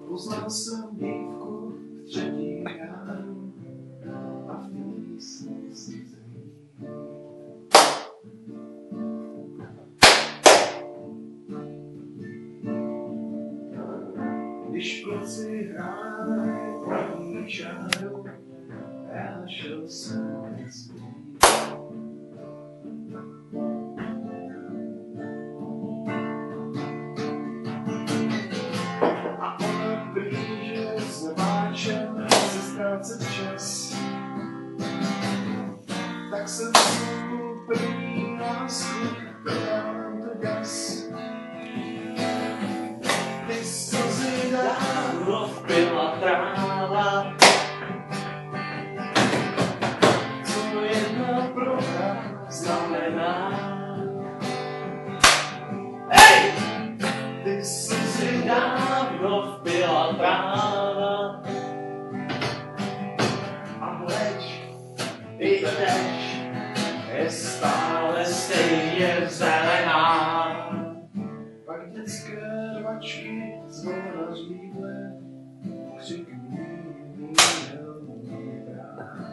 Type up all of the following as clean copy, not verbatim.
Poznal jsem dívku v třetí ránu a v té jsem si když kluci hráli první čáru, já šel jsem zpít. A ona blíže s nebáčem se ztrácet čas. Tak jsem znovu první lásku, dodám to gas. Ty slzy dávno vpila tráva, co jedna prohra znamená. Hej! Ty slzy dávno vpila tráva a hleď i teď je stále stejně zelená. Pak dětské rvačky zvona řídle, křik míl brát.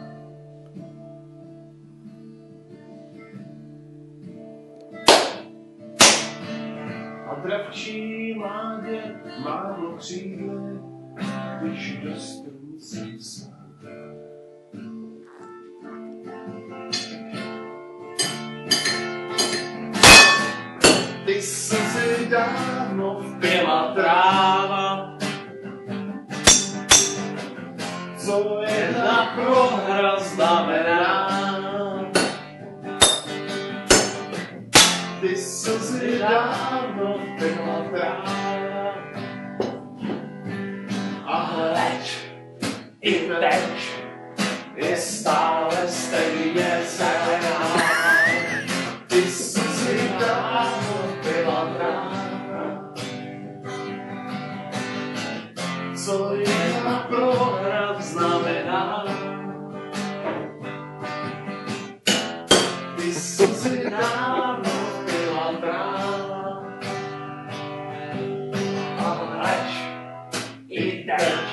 A dravčí mládě málo křídle, když do strů jsem sám. Ty slzy dávno vpila tráva, co jedna prohra znamená. Ty slzy dávno vpila tráva a hleď i teď je stále stejně zelená. Ty slzy dávno vpila tráva, co jedna prohra znamená. Ty slzy dávno vpila tráva a hleď i teď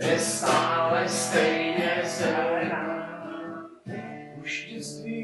je stále stejně zelená. Už dětství